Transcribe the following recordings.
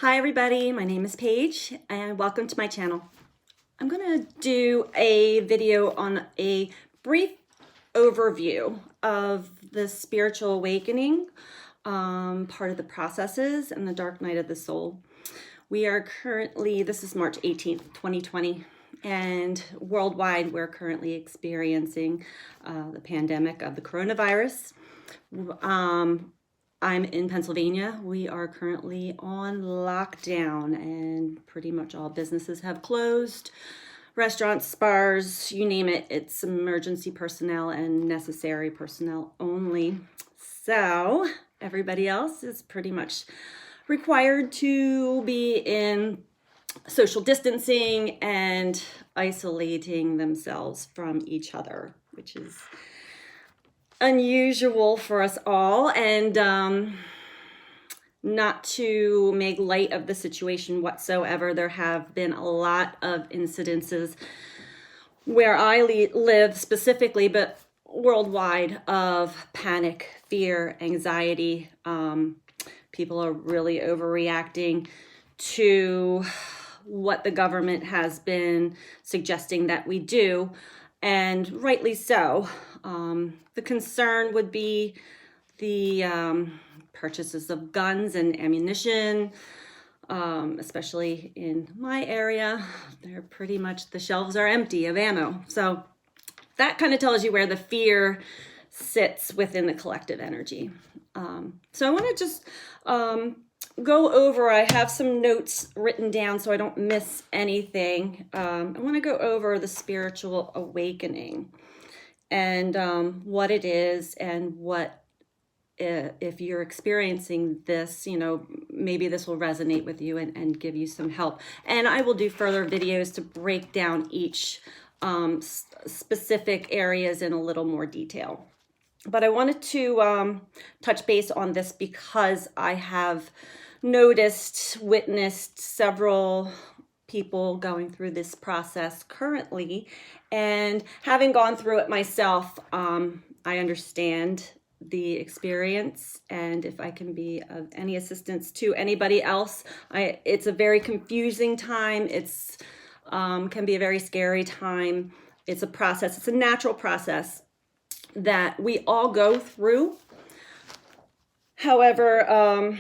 Hi everybody, my name is Paige and welcome to my channel. I'm going to do a video on a brief overview of the spiritual awakening, part of the processes and the dark night of the soul. We are currently, this is March 18th, 2020, and worldwide we're currently experiencing the pandemic of the coronavirus. I'm in Pennsylvania. We are currently on lockdown and pretty much all businesses have closed. Restaurants, bars, you name it, it's emergency personnel and necessary personnel only. So everybody else is pretty much required to be in social distancing and isolating themselves from each other, which is unusual for us all, and not to make light of the situation whatsoever. There have been a lot of incidences where I live specifically, but worldwide, of panic, fear, anxiety. People are really overreacting to what the government has been suggesting that we do, and rightly so. The concern would be the purchases of guns and ammunition, especially in my area. They're pretty much, the shelves are empty of ammo. So that kind of tells you where the fear sits within the collective energy. So I want to just go over, I have some notes written down so I don't miss anything. I want to go over the spiritual awakening and what it is, and what, if you're experiencing this, maybe this will resonate with you and give you some help. And I will do further videos to break down each specific areas in a little more detail. But I wanted to touch base on this because I have witnessed several people going through this process currently, and having gone through it myself, I understand the experience, and if I can be of any assistance to anybody else, it's a very confusing time. It's can be a very scary time. It's a process. It's a natural process that we all go through. However,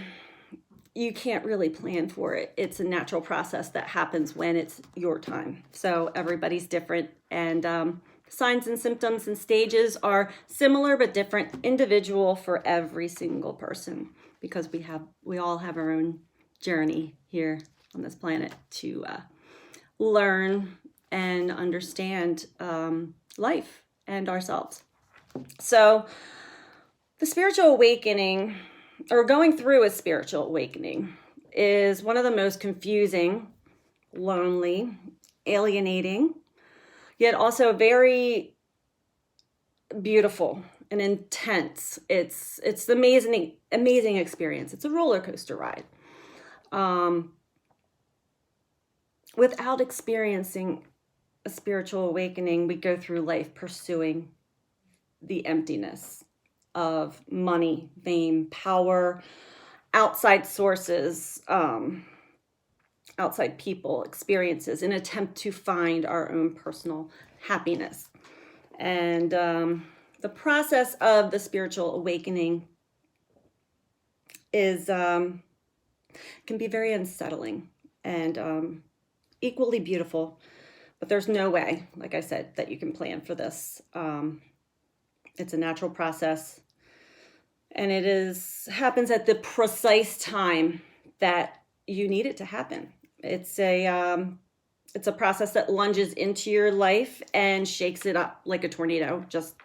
you can't really plan for it. It's a natural process that happens when it's your time. So everybody's different, and signs and symptoms and stages are similar but different, individual for every single person, because we all have our own journey here on this planet to learn and understand life and ourselves. So the spiritual awakening, or going through a spiritual awakening, is one of the most confusing, lonely, alienating, yet also very beautiful and intense. It's an amazing experience. It's a roller coaster ride. Without experiencing a spiritual awakening, we go through life pursuing the emptiness of money, fame, power, outside sources, outside people, experiences, in an attempt to find our own personal happiness. And the process of the spiritual awakening is can be very unsettling and equally beautiful, but there's no way, like I said, that you can plan for this. It's a natural process, and it happens at the precise time that you need it to happen. It's a process that lunges into your life and shakes it up like a tornado. Just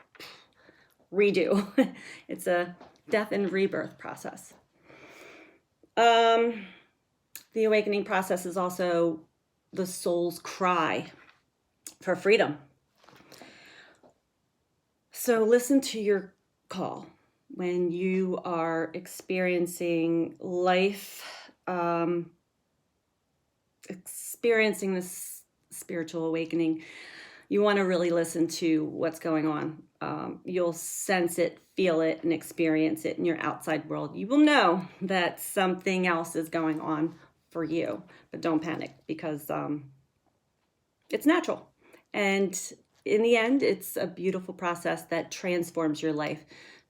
redo. It's a death and rebirth process. The awakening process is also the soul's cry for freedom. So listen to your call when you are experiencing life, experiencing this spiritual awakening. You want to really listen to what's going on. You'll sense it, feel it, and experience it in your outside world. You will know that something else is going on for you. But don't panic, because it's natural. And in the end, it's a beautiful process that transforms your life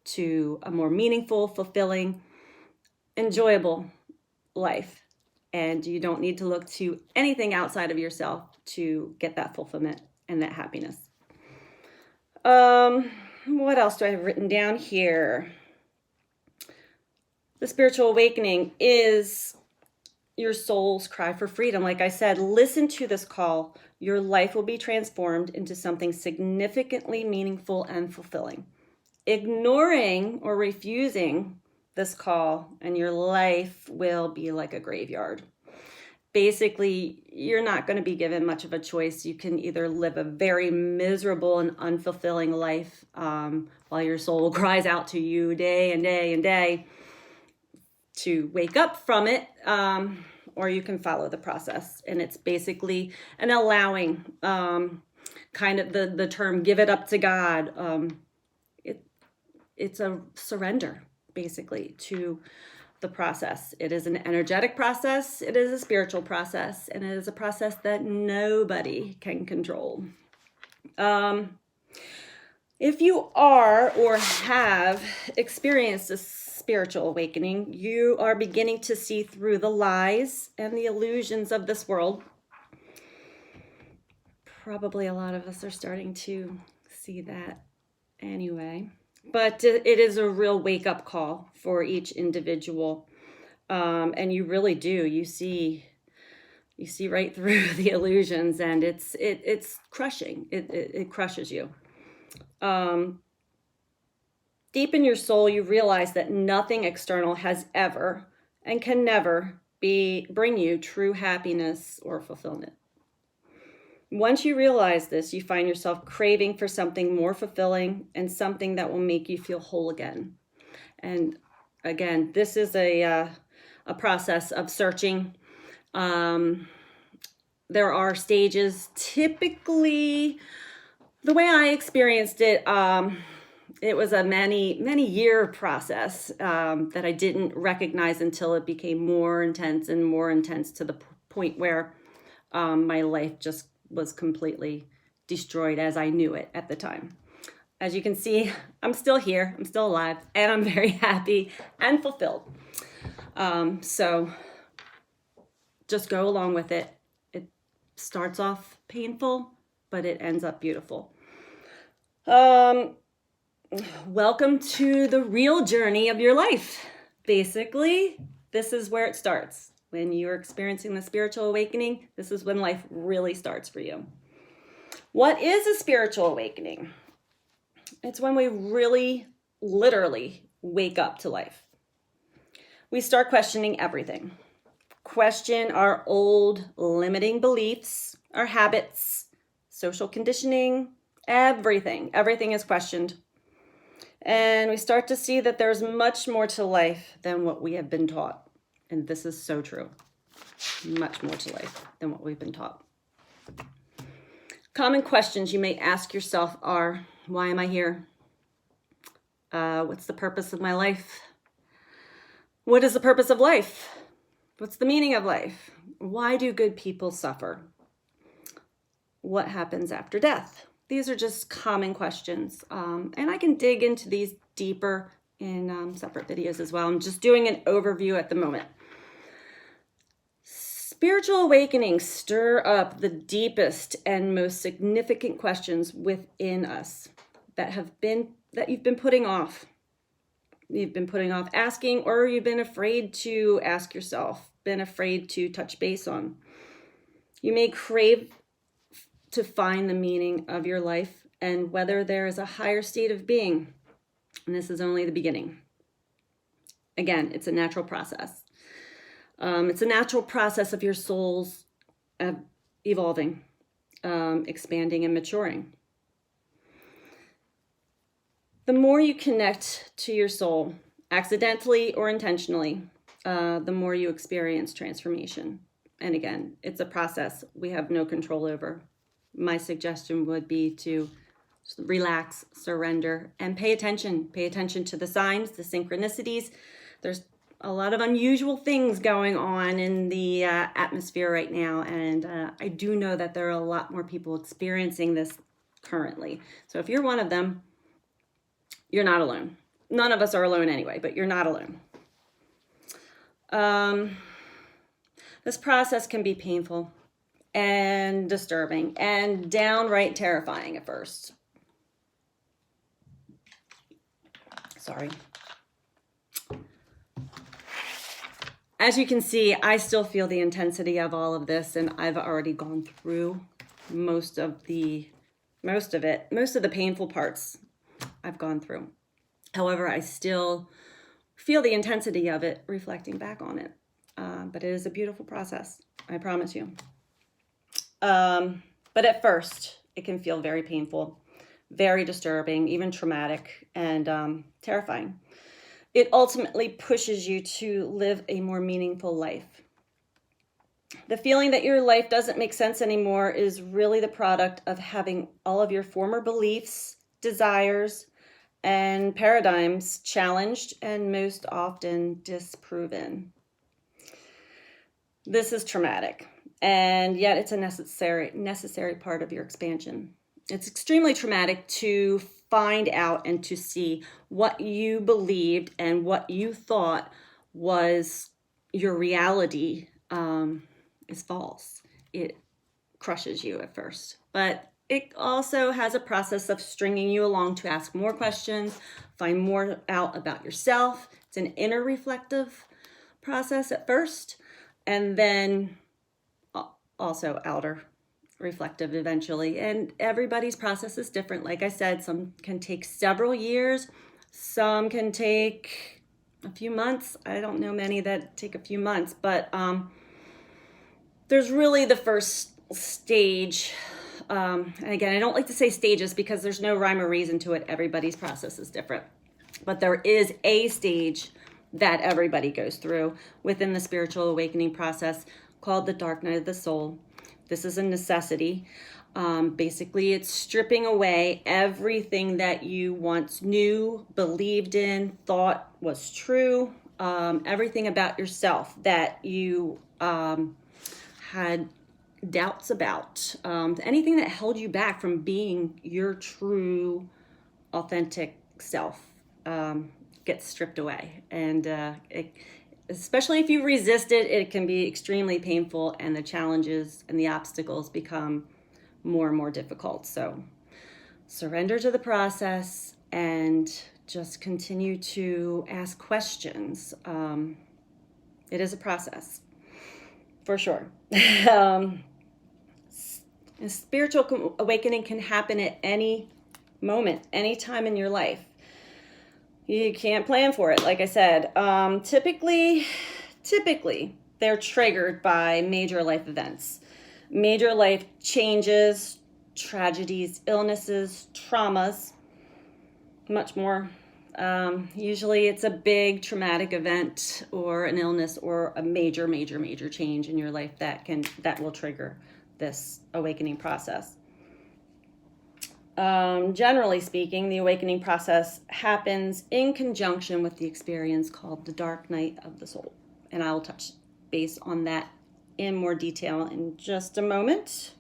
to a more meaningful, fulfilling, enjoyable life. And you don't need to look to anything outside of yourself to get that fulfillment and that happiness. What else do I have written down here? The spiritual awakening is your soul's cry for freedom. Like I said, listen to this call. Your life will be transformed into something significantly meaningful and fulfilling. Ignoring or refusing this call, and your life will be like a graveyard. Basically, you're not going to be given much of a choice. You can either live a very miserable and unfulfilling life while your soul cries out to you day and day and day to wake up from it, or you can follow the process. And it's basically an allowing, kind of the term give it up to God. It's a surrender, basically, to the process. It is an energetic process, it is a spiritual process, and it is a process that nobody can control. If you are or have experienced a spiritual awakening, you are beginning to see through the lies and the illusions of this world. Probably a lot of us are starting to see that anyway. But it is a real wake-up call for each individual. And you really do. You see right through the illusions, and it's crushing. It crushes you. Deep in your soul, you realize that nothing external has ever and can never bring you true happiness or fulfillment. Once you realize this, you find yourself craving for something more fulfilling and something that will make you feel whole again. And again, this is a process of searching. There are stages. Typically, the way I experienced it, it was a many year process that I didn't recognize until it became more intense to the point where my life just was completely destroyed as I knew it at the time. As you can see, I'm still here, I'm still alive, and I'm very happy and fulfilled. So just go along with it. It starts off painful, but it ends up beautiful. Welcome to the real journey of your life. Basically, this is where it starts. When you're experiencing the spiritual awakening, this is when life really starts for you. What is a spiritual awakening? It's when we really, literally wake up to life. We start questioning everything. Question our old limiting beliefs, our habits, social conditioning, everything. Everything is questioned. And we start to see that there's much more to life than what we have been taught. And this is so true. Much more to life than what we've been taught. Common questions you may ask yourself are, why am I here? What's the purpose of my life? What is the purpose of life? What's the meaning of life? Why do good people suffer? What happens after death? These are just common questions. And I can dig into these deeper in separate videos as well. I'm just doing an overview at the moment. Spiritual awakenings stir up the deepest and most significant questions within us that you've been putting off. You've been putting off asking, or you've been afraid to ask yourself, been afraid to touch base on. You may crave to find the meaning of your life and whether there is a higher state of being. And this is only the beginning. Again, it's a natural process. It's a natural process of your soul's evolving, expanding, and maturing. The more you connect to your soul, accidentally or intentionally, the more you experience transformation. And again, it's a process we have no control over. My suggestion would be to relax, surrender, and pay attention. Pay attention to the signs, the synchronicities. There's a lot of unusual things going on in the atmosphere right now, and I do know that there are a lot more people experiencing this currently. So if you're one of them, you're not alone. None of us are alone anyway, but you're not alone. This process can be painful and disturbing and downright terrifying at first. Sorry. As you can see, I still feel the intensity of all of this, and I've already gone through most of the painful parts I've gone through. However, I still feel the intensity of it reflecting back on it. But it is a beautiful process, I promise you. But at first, it can feel very painful, very disturbing, even traumatic, and terrifying. It ultimately pushes you to live a more meaningful life. The feeling that your life doesn't make sense anymore is really the product of having all of your former beliefs, desires, and paradigms challenged and most often disproven. This is traumatic, and yet it's a necessary part of your expansion. It's extremely traumatic to find out and to see what you believed and what you thought was your reality is false. It crushes you at first, but it also has a process of stringing you along to ask more questions, find more out about yourself. It's an inner reflective process at first, and then also outer reflective eventually. And everybody's process is different. Like I said, some can take several years, some can take a few months. I don't know many that take a few months, but there's really the first stage. And again, I don't like to say stages because there's no rhyme or reason to it. Everybody's process is different. But there is a stage that everybody goes through within the spiritual awakening process called the dark night of the soul. This is a necessity. Basically, it's stripping away everything that you once knew, believed in, thought was true, everything about yourself that you had doubts about, anything that held you back from being your true, authentic self gets stripped away. And especially if you resist it, it can be extremely painful, and the challenges and the obstacles become more and more difficult. So surrender to the process and just continue to ask questions. It is a process, for sure. Spiritual awakening can happen at any moment, any time in your life. You can't plan for it, like I said. Typically, they're triggered by major life events, major life changes, tragedies, illnesses, traumas, much more. Usually it's a big traumatic event or an illness or a major change in your life that will trigger this awakening process. Generally speaking, the awakening process happens in conjunction with the experience called the dark night of the soul. And I will touch base on that in more detail in just a moment.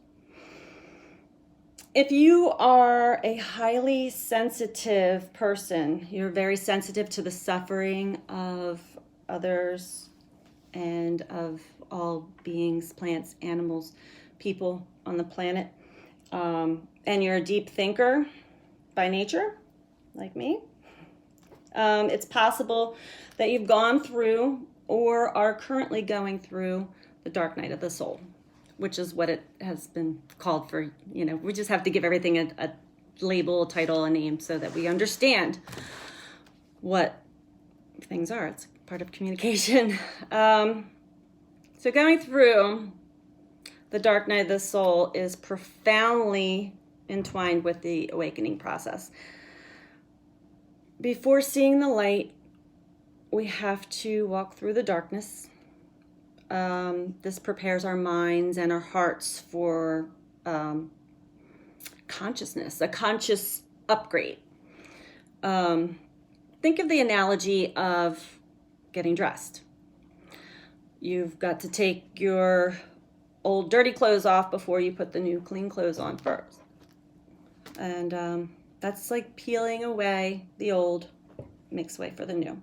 If you are a highly sensitive person, you're very sensitive to the suffering of others and of all beings, plants, animals, people on the planet, and you're a deep thinker by nature, like me, it's possible that you've gone through or are currently going through the dark night of the soul, which is what it has been called for. We just have to give everything a label, a title, a name so that we understand what things are. It's part of communication. So going through the dark night of the soul is profoundly entwined with the awakening process. Before seeing the light, we have to walk through the darkness. This prepares our minds and our hearts for consciousness, a conscious upgrade. Think of the analogy of getting dressed. You've got to take your old dirty clothes off before you put the new clean clothes on first. And that's like peeling away the old, makes way for the new.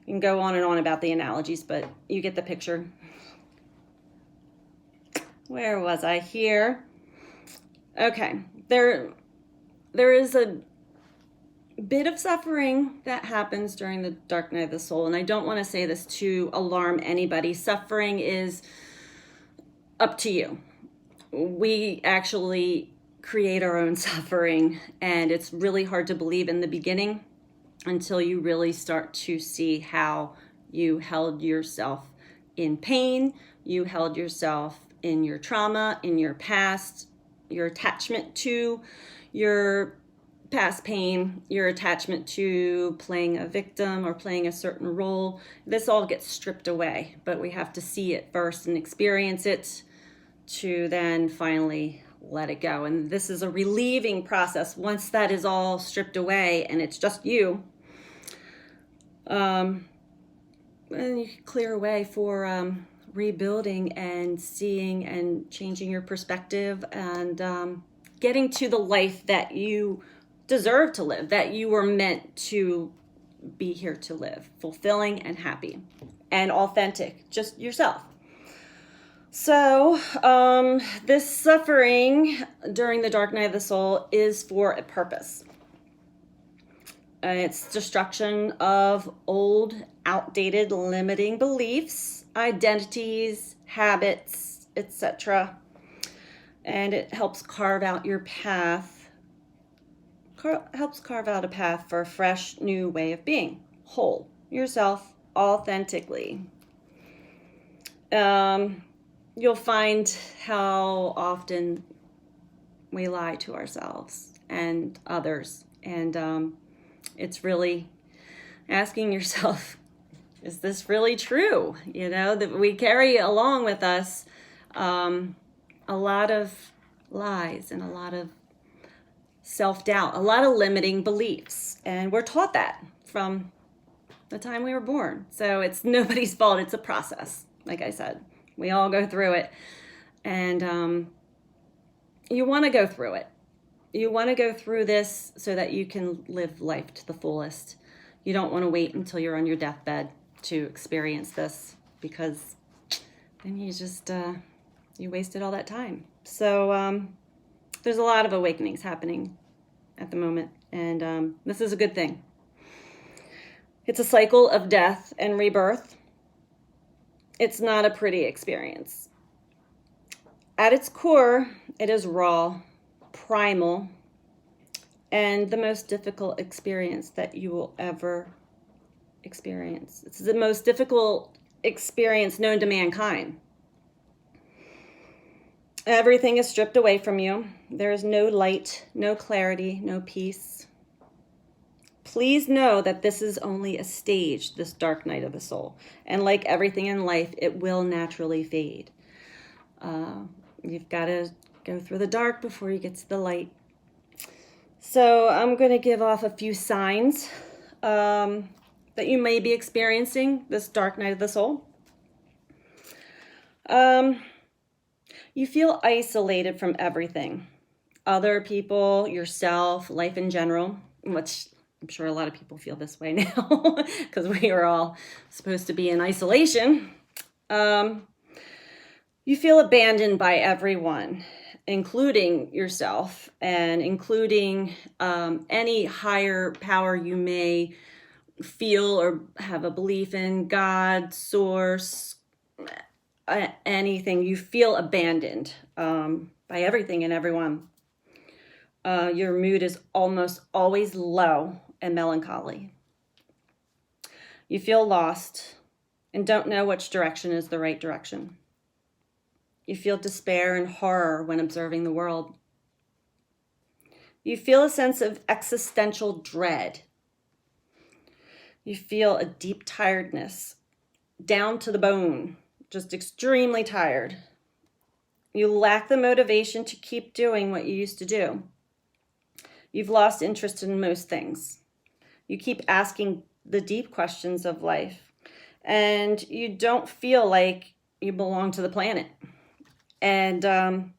You can go on and on about the analogies, but you get the picture. Where was I here? Okay, there is a bit of suffering that happens during the dark night of the soul, and I don't want to say this to alarm anybody. Suffering is up to you. We actually create our own suffering, and it's really hard to believe in the beginning until you really start to see how you held yourself in pain, you held yourself in your trauma, in your past, your attachment to your past pain, your attachment to playing a victim or playing a certain role. This all gets stripped away, but we have to see it first and experience it to then finally let it go. And this is a relieving process. Once that is all stripped away and it's just you, and you can clear away for rebuilding and seeing and changing your perspective and getting to the life that you deserve to live, that you were meant to be here to live, fulfilling and happy and authentic, just yourself. So this suffering during the dark night of the soul is for a purpose. It's destruction of old, outdated, limiting beliefs, identities, habits, etc. And it helps carve out your path, helps carve out a path for a fresh, new way of being, whole, yourself, authentically. You'll find how often we lie to ourselves and others, and it's really asking yourself, is this really true? You know, that we carry along with us a lot of lies and a lot of self-doubt, a lot of limiting beliefs, and we're taught that from the time we were born. So it's nobody's fault. It's a process. Like I said, we all go through it, and you want to go through it. You want to go through this so that you can live life to the fullest. You don't want to wait until you're on your deathbed to experience this, because then you just you wasted all that time. So there's a lot of awakenings happening at the moment, and this is a good thing. It's a cycle of death and rebirth. It's not a pretty experience. At its core, it is raw, primal, and the most difficult experience that you will ever experience. It's the most difficult experience known to mankind. Everything is stripped away from you. There is no light, no clarity, no peace. Please know that this is only a stage, this dark night of the soul. And like everything in life, it will naturally fade. You've got to go through the dark before you get to the light. So I'm going to give off a few signs that you may be experiencing this dark night of the soul. You feel isolated from everything. Other people, yourself, life in general, which I'm sure a lot of people feel this way now because we are all supposed to be in isolation. You feel abandoned by everyone, including yourself and including any higher power you may feel or have a belief in, God, source, anything. You feel abandoned by everything and everyone. Your mood is almost always low and melancholy. You feel lost and don't know which direction is the right direction. You feel despair and horror when observing the world. You feel a sense of existential dread. You feel a deep tiredness, down to the bone, just extremely tired. You lack the motivation to keep doing what you used to do. You've lost interest in most things. You keep asking the deep questions of life, and you don't feel like you belong to the planet. And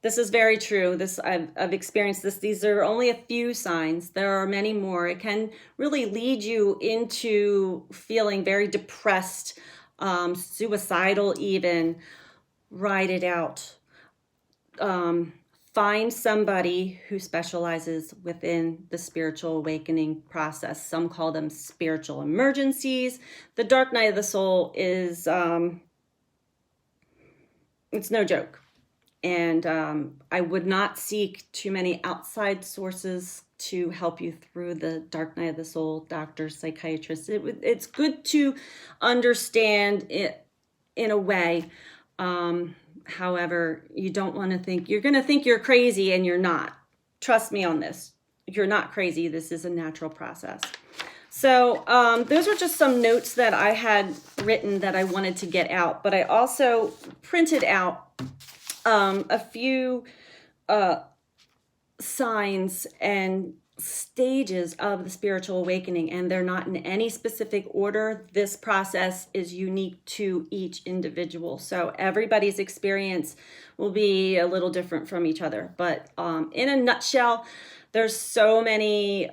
this is very true. I've experienced this. These are only a few signs. There are many more. It can really lead you into feeling very depressed, suicidal even. Ride it out. Find somebody who specializes within the spiritual awakening process. Some call them spiritual emergencies. The dark night of the soul is, it's no joke. And I would not seek too many outside sources to help you through the dark night of the soul, doctors, psychiatrists. It's good to understand it in a way. However, you don't want to think, you're going to think you're crazy and you're not. Trust me on this. You're not crazy. This is a natural process. So those are just some notes that I had written that I wanted to get out. But I also printed out a few signs and stages of the spiritual awakening, and they're not in any specific order. This process is unique to each individual, so everybody's experience will be a little different from each other. But in a nutshell, there's so many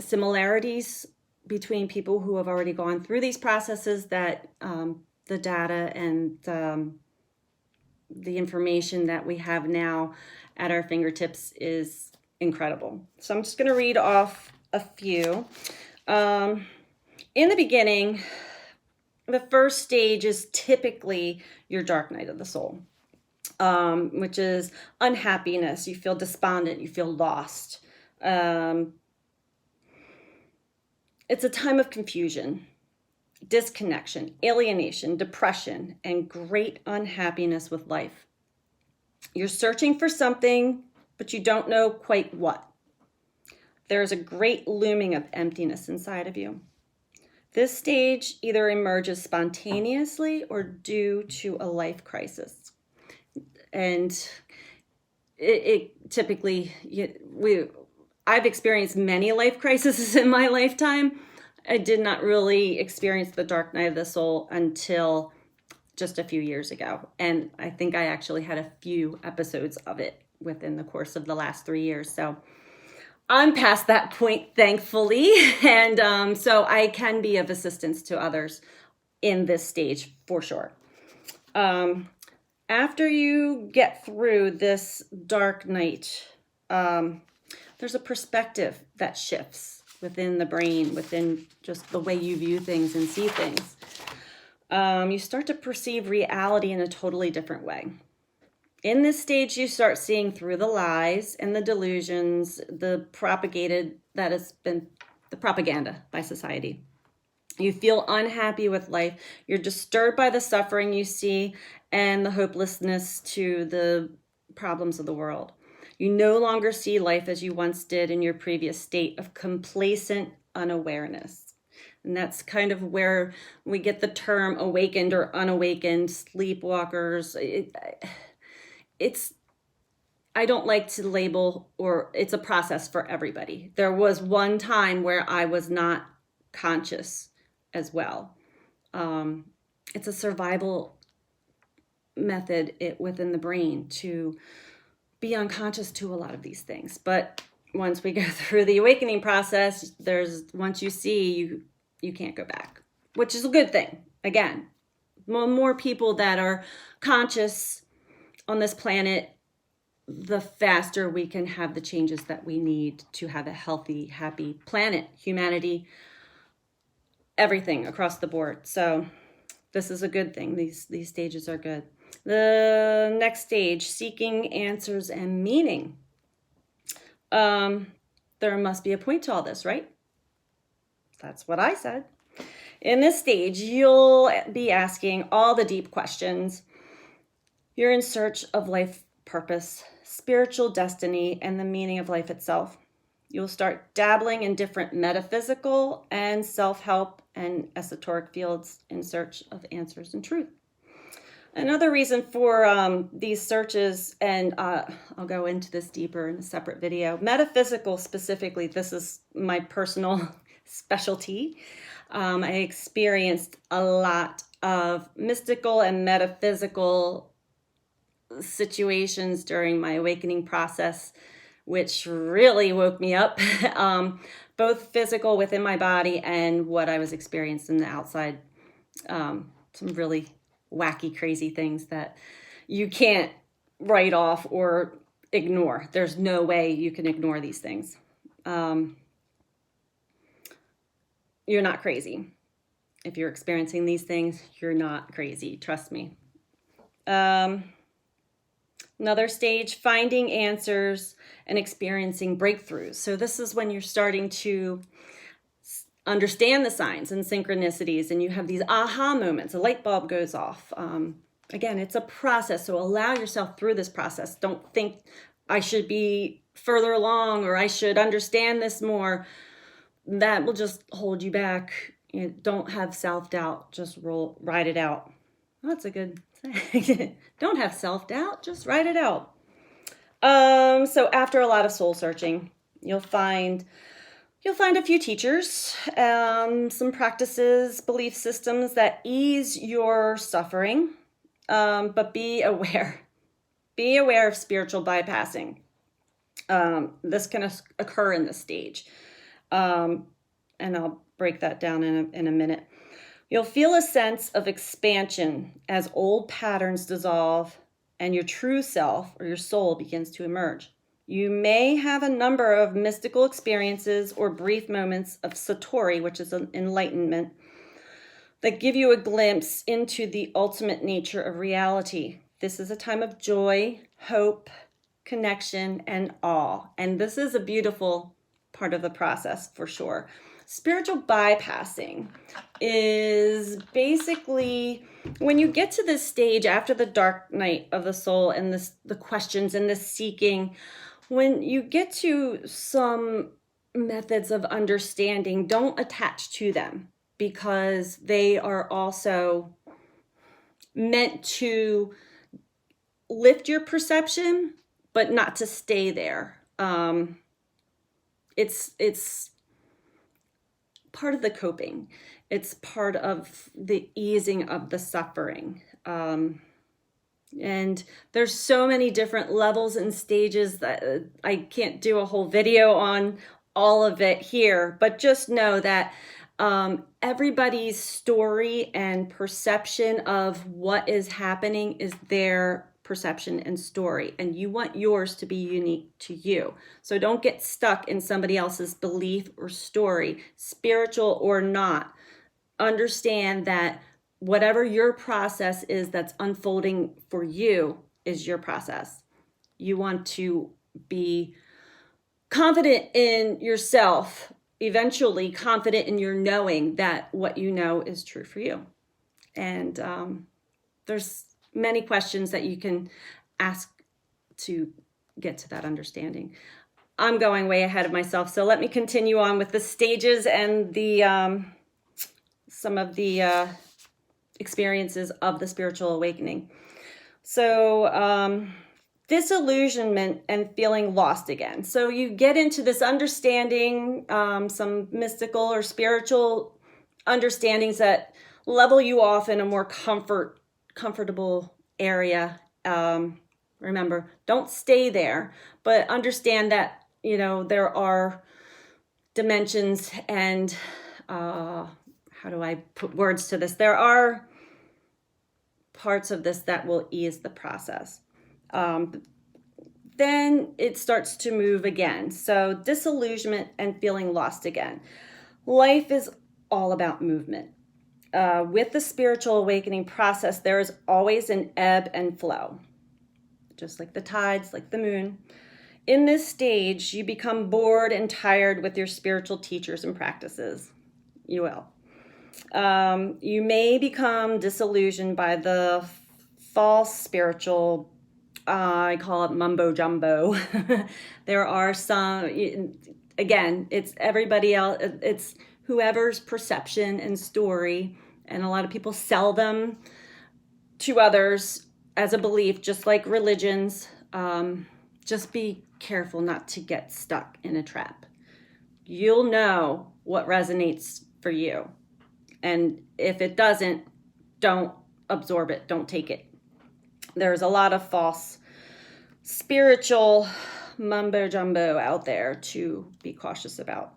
similarities between people who have already gone through these processes that the data and the information that we have now at our fingertips is incredible. So I'm just going to read off a few. In the beginning, the first stage is typically your dark night of the soul, which is unhappiness. You feel despondent. You feel lost. It's a time of confusion, disconnection, alienation, depression, and great unhappiness with life. You're searching for something, but you don't know quite what. There's a great looming of emptiness inside of you. This stage either emerges spontaneously or due to a life crisis. And it typically, I've experienced many life crises in my lifetime. I did not really experience the dark night of the soul until just a few years ago. And I think I actually had a few episodes of it within the course of the last 3 years. So I'm past that point, thankfully. And so I can be of assistance to others in this stage for sure. After you get through this dark night, there's a perspective that shifts within the brain, within just the way you view things and see things. You start to perceive reality in a totally different way. In this stage, you start seeing through the lies and the delusions, the propaganda by society. You feel unhappy with life. You're disturbed by the suffering you see and the hopelessness to the problems of the world. You no longer see life as you once did in your previous state of complacent unawareness. And that's kind of where we get the term awakened or unawakened, sleepwalkers. I don't like to label, or it's a process for everybody. There was one time where I was not conscious as well. It's a survival method within the brain to be unconscious to a lot of these things. But once we go through the awakening process, once you see, you can't go back, which is a good thing. Again, more people that are conscious on this planet, the faster we can have the changes that we need to have a healthy, happy planet, humanity, everything across the board. So this is a good thing. These stages are good. The next stage, seeking answers and meaning. There must be a point to all this, right? That's what I said. In this stage, you'll be asking all the deep questions. You're in search of life purpose, spiritual destiny, and the meaning of life itself. You'll start dabbling in different metaphysical and self-help and esoteric fields in search of answers and truth. Another reason for these searches, and I'll go into this deeper in a separate video, metaphysical specifically, this is my personal specialty. I experienced a lot of mystical and metaphysical situations during my awakening process, which really woke me up, both physical within my body and what I was experiencing in the outside. Some really wacky, crazy things that you can't write off or ignore. There's no way you can ignore these things. You're not crazy. If you're experiencing these things, you're not crazy. Trust me. Another stage, finding answers and experiencing breakthroughs. So this is when you're starting to understand the signs and synchronicities, and you have these aha moments. A light bulb goes off. Again, it's a process, so allow yourself through this process. Don't think I should be further along or I should understand this more. That will just hold you back. Don't have self-doubt. Just ride it out. That's a good thing. Don't have self-doubt. Just write it out. So after a lot of soul searching, you'll find a few teachers, some practices, belief systems that ease your suffering, but be aware. Be aware of spiritual bypassing. This can occur in this stage. And I'll break that down in a minute. You'll feel a sense of expansion as old patterns dissolve and your true self or your soul begins to emerge. You may have a number of mystical experiences or brief moments of satori, which is an enlightenment, that give you a glimpse into the ultimate nature of reality. This is a time of joy, hope, connection, and awe. And this is a beautiful part of the process for sure. Spiritual bypassing is basically when you get to this stage after the dark night of the soul and the questions and the seeking, when you get to some methods of understanding, don't attach to them because they are also meant to lift your perception, but not to stay there. It's part of the coping. It's part of the easing of the suffering. And there's so many different levels and stages that I can't do a whole video on all of it here, but just know that everybody's story and perception of what is happening is their perception and story, and you want yours to be unique to you. So don't get stuck in somebody else's belief or story, spiritual or not. Understand that whatever your process is that's unfolding for you is your process. You want to be confident in yourself, eventually confident in your knowing that what you know is true for you. And there's many questions that you can ask to get to that understanding. I'm going way ahead of myself, so let me continue on with the stages and the some of the experiences of the spiritual awakening. So disillusionment and feeling lost again. So you get into this understanding, some mystical or spiritual understandings that level you off in a more comfortable area. Remember, don't stay there, but understand that, there are dimensions and, how do I put words to this? There are parts of this that will ease the process. Then it starts to move again. So disillusionment and feeling lost again. Life is all about movement. With the spiritual awakening process, there is always an ebb and flow, just like the tides, like the moon. In this stage, you become bored and tired with your spiritual teachers and practices. You will. You may become disillusioned by the false spiritual, I call it mumbo jumbo. There are some, again, it's everybody else, it's whoever's perception and story, and a lot of people sell them to others as a belief, just like religions. Just be careful not to get stuck in a trap. You'll know what resonates for you. And if it doesn't, don't absorb it, don't take it. There's a lot of false spiritual mumbo jumbo out there to be cautious about.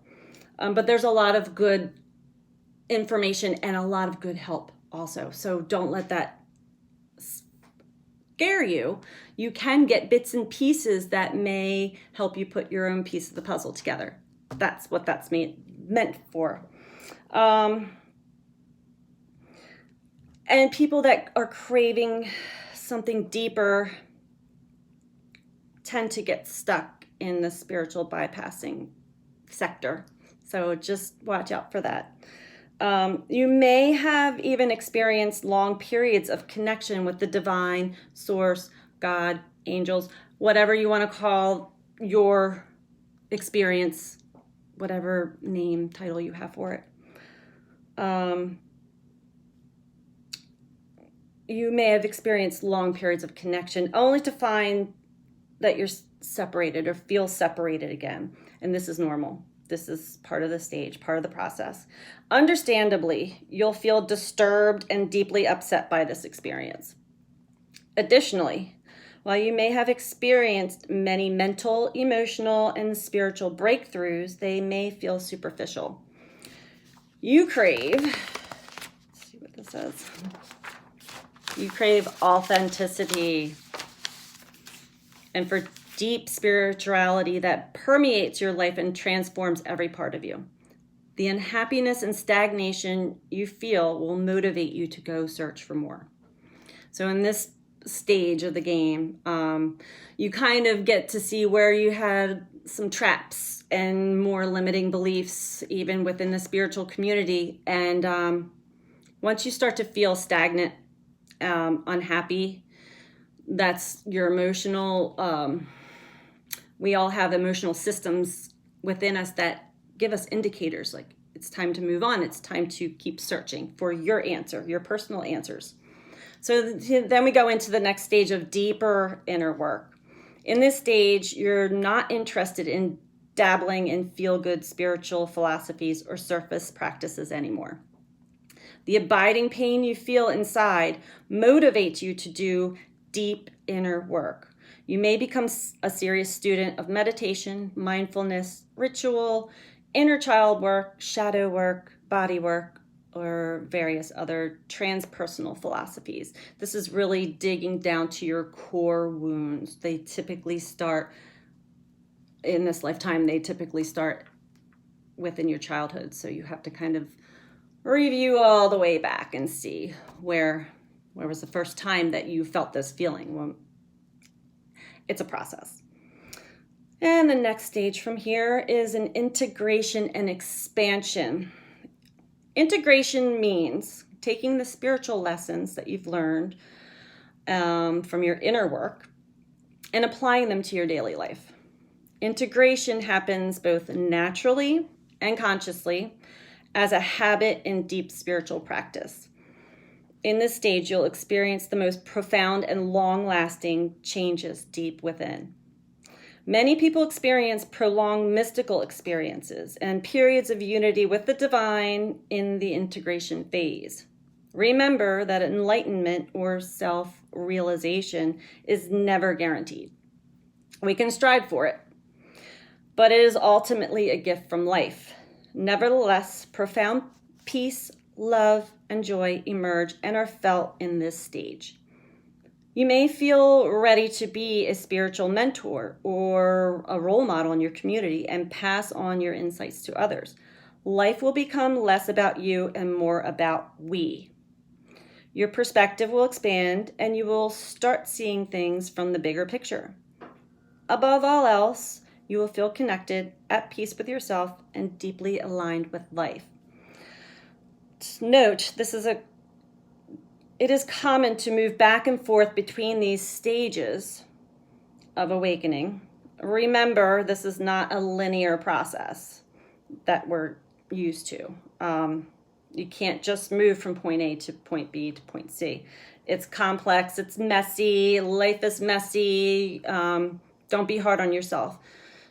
But there's a lot of good information and a lot of good help also. So don't let that scare you. You can get bits and pieces that may help you put your own piece of the puzzle together. That's what that's meant for. And people that are craving something deeper tend to get stuck in the spiritual bypassing sector. So just watch out for that. You may have even experienced long periods of connection with the divine, source, God, angels, whatever you want to call your experience, whatever name, title you have for it. You may have experienced long periods of connection only to find that you're separated or feel separated again. And this is normal. This is part of the stage, part of the process. Understandably, you'll feel disturbed and deeply upset by this experience. Additionally, while you may have experienced many mental, emotional, and spiritual breakthroughs, they may feel superficial. You crave, let's see what this says. You crave authenticity and for deep spirituality that permeates your life and transforms every part of you. The unhappiness and stagnation you feel will motivate you to go search for more. So in this stage of the game, you kind of get to see where you had some traps and more limiting beliefs, even within the spiritual community. And once you start to feel stagnant, unhappy, that's your emotional, we all have emotional systems within us that give us indicators like it's time to move on. It's time to keep searching for your answer, your personal answers. So then we go into the next stage of deeper inner work. In this stage, you're not interested in dabbling in feel-good spiritual philosophies or surface practices anymore. The abiding pain you feel inside motivates you to do deep inner work. You may become a serious student of meditation, mindfulness, ritual, inner child work, shadow work, body work, or various other transpersonal philosophies. This is really digging down to your core wounds. They typically start in this lifetime, they typically start within your childhood. So you have to kind of review all the way back and see where was the first time that you felt this feeling. Well, it's a process. And the next stage from here is an integration and expansion. Integration means taking the spiritual lessons that you've learned from your inner work and applying them to your daily life. Integration happens both naturally and consciously as a habit in deep spiritual practice. In this stage, you'll experience the most profound and long-lasting changes deep within. Many people experience prolonged mystical experiences and periods of unity with the divine in the integration phase. Remember that enlightenment or self-realization is never guaranteed. We can strive for it, but it is ultimately a gift from life. Nevertheless, profound peace, love, and joy emerge and are felt in this stage. You may feel ready to be a spiritual mentor or a role model in your community and pass on your insights to others. Life will become less about you and more about we. Your perspective will expand and you will start seeing things from the bigger picture. Above all else, you will feel connected, at peace with yourself, and deeply aligned with life. Note, it is common to move back and forth between these stages of awakening. Remember, this is not a linear process that we're used to. You can't just move from point A to point B to point C. It's complex, it's messy, life is messy. Don't be hard on yourself.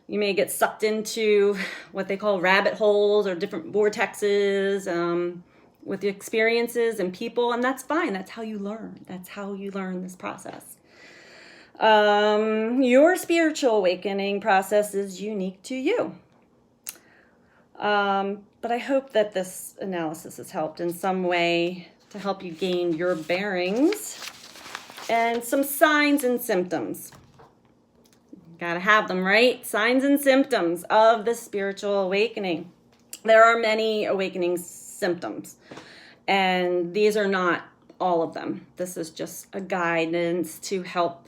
You may get sucked into what they call rabbit holes or different vortexes. with the experiences and people, and that's fine. That's how you learn. That's how you learn this process. Your spiritual awakening process is unique to you. But I hope that this analysis has helped in some way to help you gain your bearings and some signs and symptoms. Gotta have them, right? Signs and symptoms of the spiritual awakening. There are many awakening symptoms, and these are not all of them. This is just a guidance to help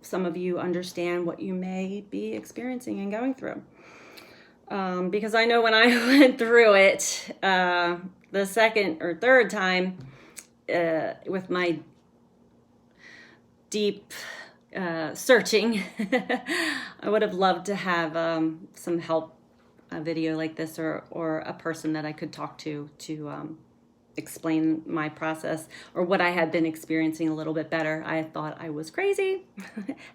some of you understand what you may be experiencing and going through. Because I know when I went through it the second or third time with my deep searching, I would have loved to have some help, a video like this, or a person that I could talk to explain my process or what I had been experiencing a little bit better. I thought I was crazy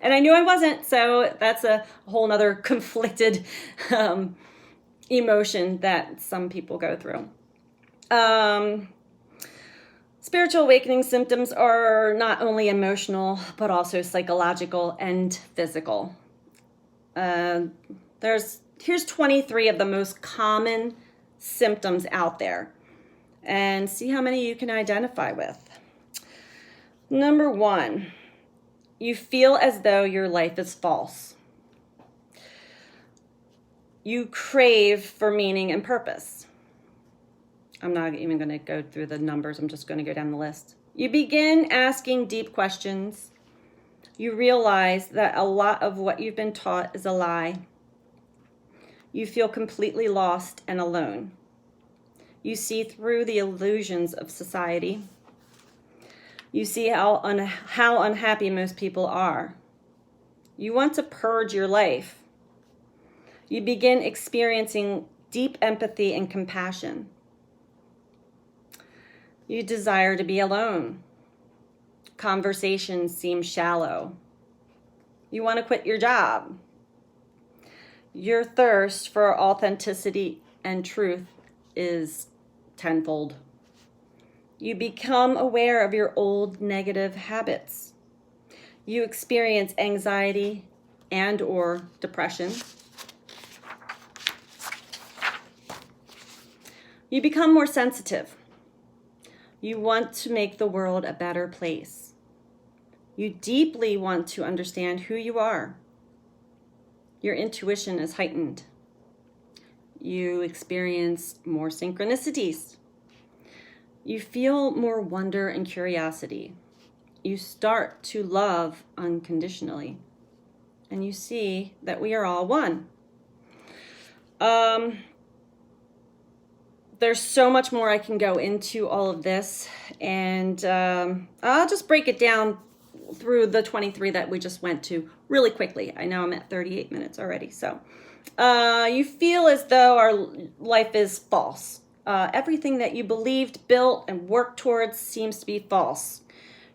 and I knew I wasn't. So that's a whole nother conflicted emotion that some people go through. Spiritual awakening symptoms are not only emotional, but also psychological and physical. Here's 23 of the most common symptoms out there, and see how many you can identify with. Number 1, you feel as though your life is false. You crave for meaning and purpose. I'm not even going to go through the numbers. I'm just going to go down the list. You begin asking deep questions. You realize that a lot of what you've been taught is a lie. You feel completely lost and alone. You see through the illusions of society. You see how unhappy most people are. You want to purge your life. You begin experiencing deep empathy and compassion. You desire to be alone. Conversations seem shallow. You want to quit your job. Your thirst for authenticity and truth is tenfold. You become aware of your old negative habits. You experience anxiety and or depression. You become more sensitive. You want to make the world a better place. You deeply want to understand who you are. Your intuition is heightened. You experience more synchronicities. You feel more wonder and curiosity. You start to love unconditionally. And you see that we are all one. There's so much more I can go into all of this, and I'll just break it down through the 23 that we just went to really quickly. I know I'm at 38 minutes already. So you feel as though our life is false. Everything that you believed, built, and worked towards seems to be false.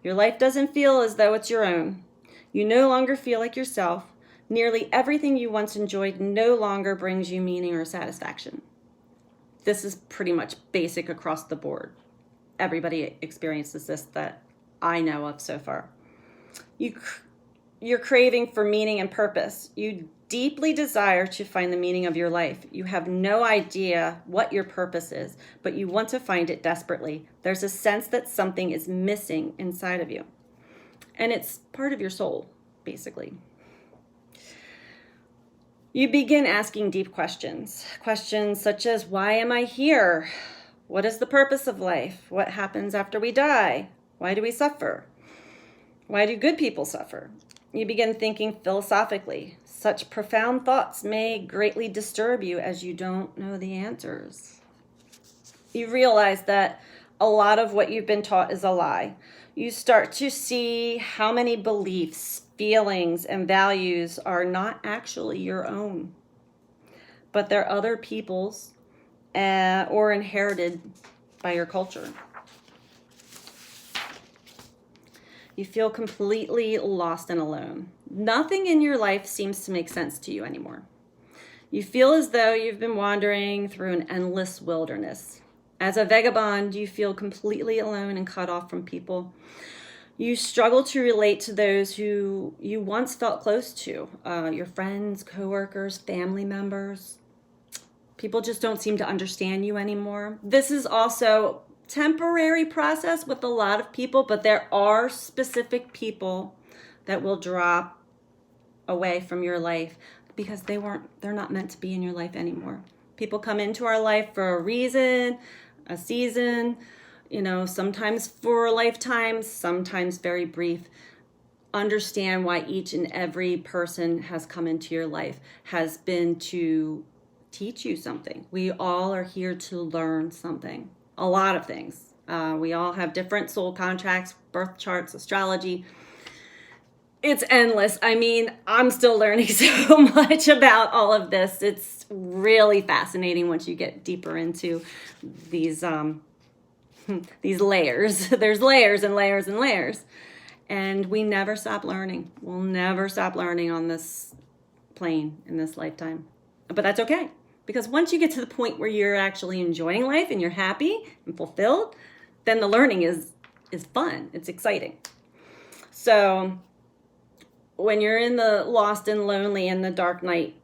Your life doesn't feel as though it's your own. You no longer feel like yourself. Nearly everything you once enjoyed no longer brings you meaning or satisfaction. This is pretty much basic across the board. Everybody experiences this that I know of so far. You're craving for meaning and purpose. You deeply desire to find the meaning of your life. You have no idea what your purpose is, but you want to find it desperately. There's a sense that something is missing inside of you. And it's part of your soul, basically. You begin asking deep questions. Questions such as, why am I here? What is the purpose of life? What happens after we die? Why do we suffer? Why do good people suffer? You begin thinking philosophically. Such profound thoughts may greatly disturb you as you don't know the answers. You realize that a lot of what you've been taught is a lie. You start to see how many beliefs, feelings, and values are not actually your own, but they're other people's or inherited by your culture. You feel completely lost and alone. Nothing in your life seems to make sense to you anymore. You feel as though you've been wandering through an endless wilderness, As a vagabond, you feel completely alone and cut off from people. You struggle to relate to those who you once felt close to, your friends, coworkers, family members. People just don't seem to understand you anymore. This is also temporary process with a lot of people, but there are specific people that will drop away from your life because they're not meant to be in your life anymore. People come into our life for a reason, a season, sometimes for a lifetime, sometimes very brief. Understand why each and every person has come into your life has been to teach you something. We all are here to learn something, a lot of things. We all have different soul contracts, birth charts, astrology. It's endless. I mean, I'm still learning so much about all of this. It's really fascinating once you get deeper into these layers. There's layers and layers and layers. And we never stop learning. We'll never stop learning on this plane in this lifetime. But that's okay. Because once you get to the point where you're actually enjoying life and you're happy and fulfilled, then the learning is fun. It's exciting. So when you're in the lost and lonely and the dark night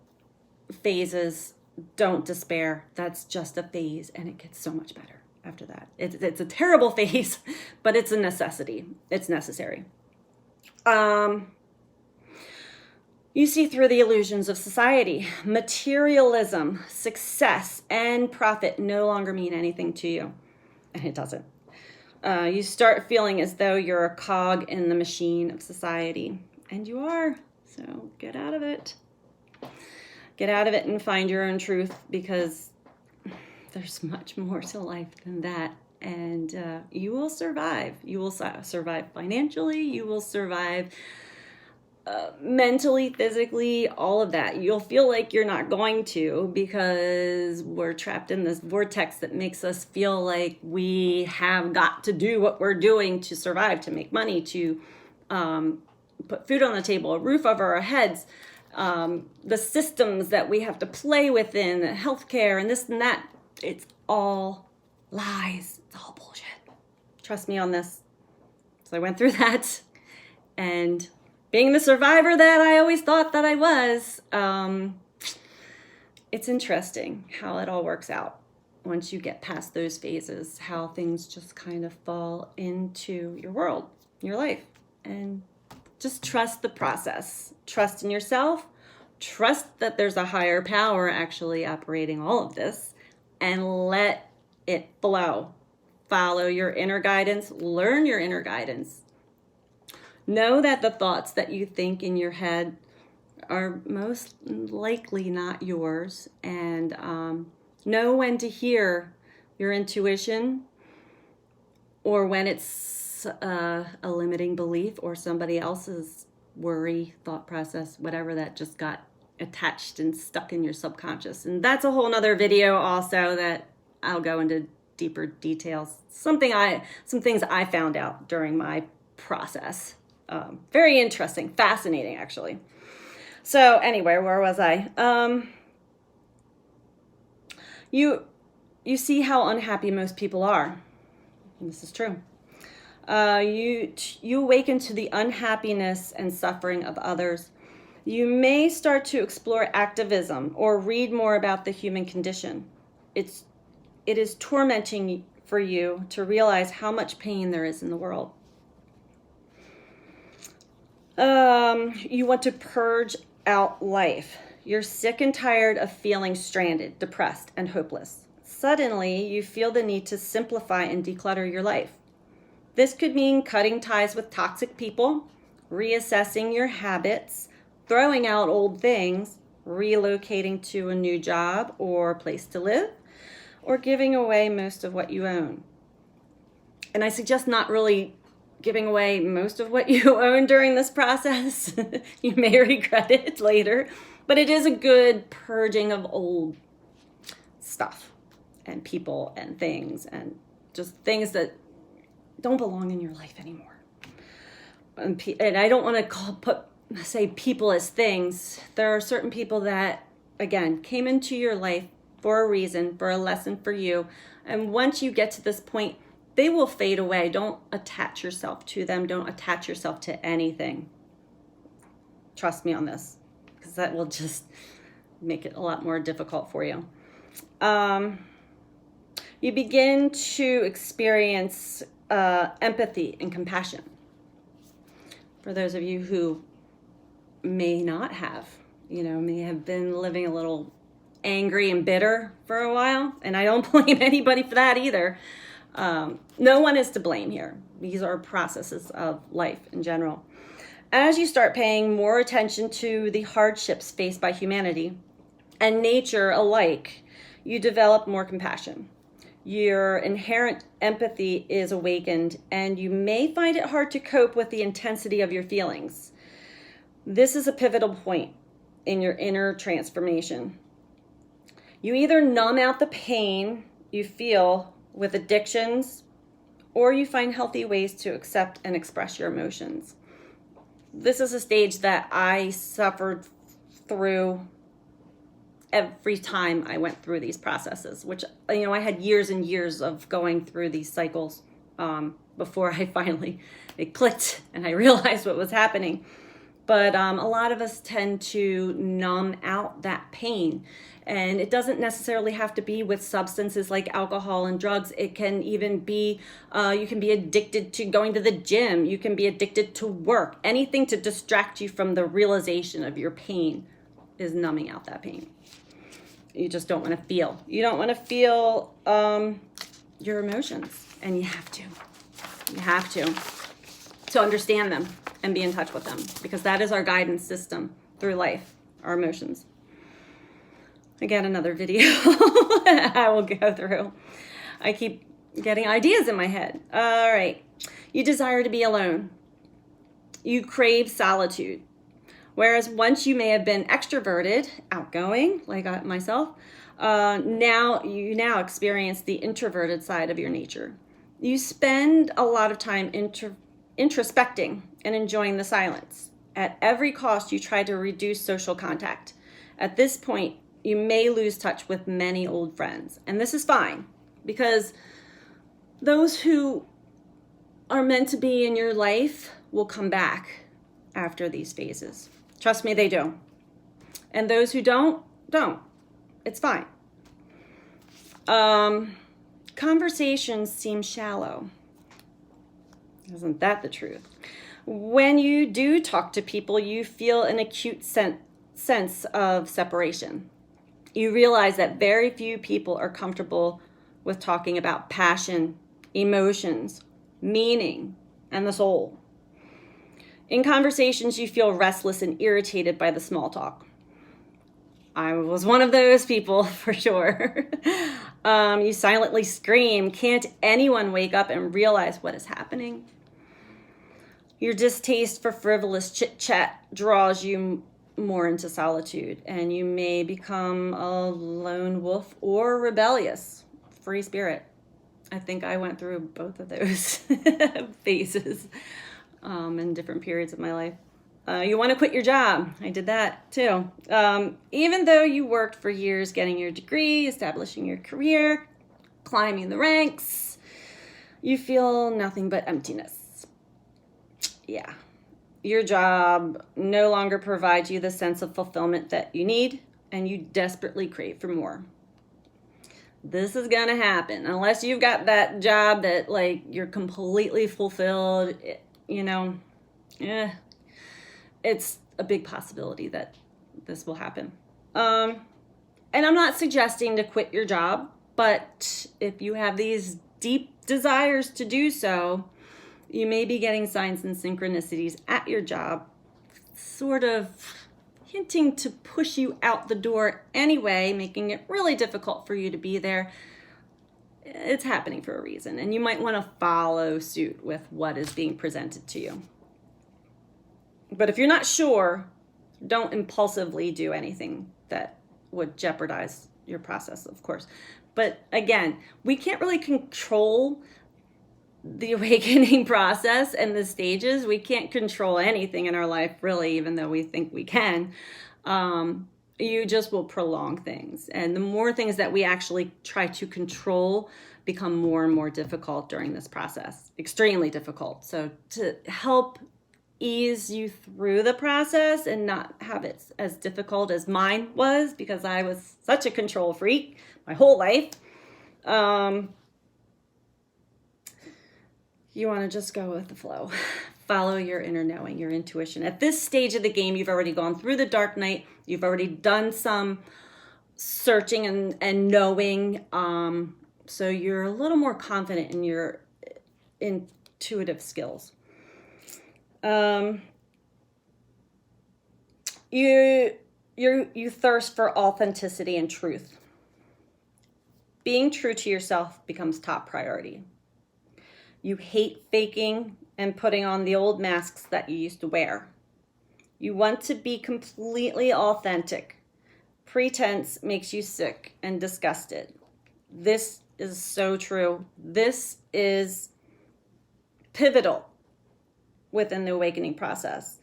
phases, don't despair. That's just a phase, and it gets so much better after that. It's a terrible phase, but it's a necessity. It's necessary. You see through the illusions of society. Materialism, success, and profit no longer mean anything to you. And it doesn't. You start feeling as though you're a cog in the machine of society. And you are. So get out of it. Get out of it and find your own truth, because there's much more to life than that. And you will survive. You will survive financially. You will survive mentally, physically, all of that. You'll feel like you're not going to, because we're trapped in this vortex that makes us feel like we have got to do what we're doing to survive, to make money, to put food on the table, a roof over our heads, the systems that we have to play within, healthcare and this and that. It's all lies. It's all bullshit. Trust me on this. So I went through that, and being the survivor that I always thought that I was, it's interesting how it all works out once you get past those phases, how things just kind of fall into your world, your life. And just trust the process. Trust in yourself. Trust that there's a higher power actually operating all of this, and let it flow. Follow your inner guidance. Learn your inner guidance. Know that the thoughts that you think in your head are most likely not yours, and know when to hear your intuition, or when it's a limiting belief or somebody else's worry, thought process, whatever that just got attached and stuck in your subconscious. And that's a whole nother video also that I'll go into deeper details. Some things I found out during my process. Very interesting, fascinating, actually. So anyway, where was I? You see how unhappy most people are. And this is true. You awaken to the unhappiness and suffering of others. You may start to explore activism or read more about the human condition. It is tormenting for you to realize how much pain there is in the world. You want to purge out life. You're sick and tired of feeling stranded, depressed, and hopeless. Suddenly, you feel the need to simplify and declutter your life. This could mean cutting ties with toxic people, reassessing your habits, throwing out old things, relocating to a new job or place to live, or giving away most of what you own. And I suggest not really giving away most of what you own during this process. You may regret it later, but it is a good purging of old stuff and people and things, and just things that don't belong in your life anymore. And I don't want to say people as things. There are certain people that, again, came into your life for a reason, for a lesson for you. And once you get to this point, they will fade away. Don't attach yourself to them. Don't attach yourself to anything. Trust me on this, because that will just make it a lot more difficult for you. You begin to experience empathy and compassion. For those of you who may not have, may have been living a little angry and bitter for a while, and I don't blame anybody for that either. No one is to blame here. These are processes of life in general. As you start paying more attention to the hardships faced by humanity and nature alike, you develop more compassion. Your inherent empathy is awakened, and you may find it hard to cope with the intensity of your feelings. This is a pivotal point in your inner transformation. You either numb out the pain you feel with addictions, or you find healthy ways to accept and express your emotions. This is a stage that I suffered through every time I went through these processes, which, I had years and years of going through these cycles before it clicked and I realized what was happening. But a lot of us tend to numb out that pain. And it doesn't necessarily have to be with substances like alcohol and drugs. It can even be, you can be addicted to going to the gym. You can be addicted to work. Anything to distract you from the realization of your pain is numbing out that pain. You just don't want to feel. You don't want to feel your emotions. And you have to. You have to understand them and be in touch with them, because that is our guidance system through life, our emotions. Again, another video I will go through. I keep getting ideas in my head. All right. You desire to be alone. You crave solitude. Whereas once you may have been extroverted, outgoing, like myself, now you experience the introverted side of your nature. You spend a lot of time introspecting and enjoying the silence. At every cost, you try to reduce social contact. At this point, you may lose touch with many old friends. And this is fine, because those who are meant to be in your life will come back after these phases. Trust me, they do. And those who don't. It's fine. Conversations seem shallow. Isn't that the truth? When you do talk to people, you feel an acute sense of separation. You realize that very few people are comfortable with talking about passion, emotions, meaning, and the soul. In conversations, you feel restless and irritated by the small talk. I was one of those people, for sure. You silently scream, "Can't anyone wake up and realize what is happening?" Your distaste for frivolous chit-chat draws you more into solitude, and you may become a lone wolf or rebellious free spirit. I think I went through both of those phases in different periods of my life. You want to quit your job. I did that too. Even though you worked for years getting your degree, establishing your career, climbing the ranks, you feel nothing but emptiness. Yeah. Your job no longer provides you the sense of fulfillment that you need, and you desperately crave for more. This is going to happen unless you've got that job that you're completely fulfilled, it's a big possibility that this will happen. And I'm not suggesting to quit your job, but if you have these deep desires to do so, you may be getting signs and synchronicities at your job, sort of hinting to push you out the door anyway, making it really difficult for you to be there. It's happening for a reason, and you might want to follow suit with what is being presented to you. But if you're not sure, don't impulsively do anything that would jeopardize your process, of course. But again, we can't really control the awakening process and the stages. We can't control anything in our life, really, even though we think we can. you just will prolong things. And the more things that we actually try to control become more and more difficult during this process, extremely difficult. So to help ease you through the process and not have it as difficult as mine was, because I was such a control freak my whole life, you want to just go with the flow. Follow your inner knowing, your intuition. At this stage of the game, you've already gone through the dark night. You've already done some searching and knowing. So you're a little more confident in your intuitive skills. You thirst for authenticity and truth. Being true to yourself becomes top priority. You hate faking and putting on the old masks that you used to wear. You want to be completely authentic. Pretense makes you sick and disgusted. This is so true. This is pivotal within the awakening process.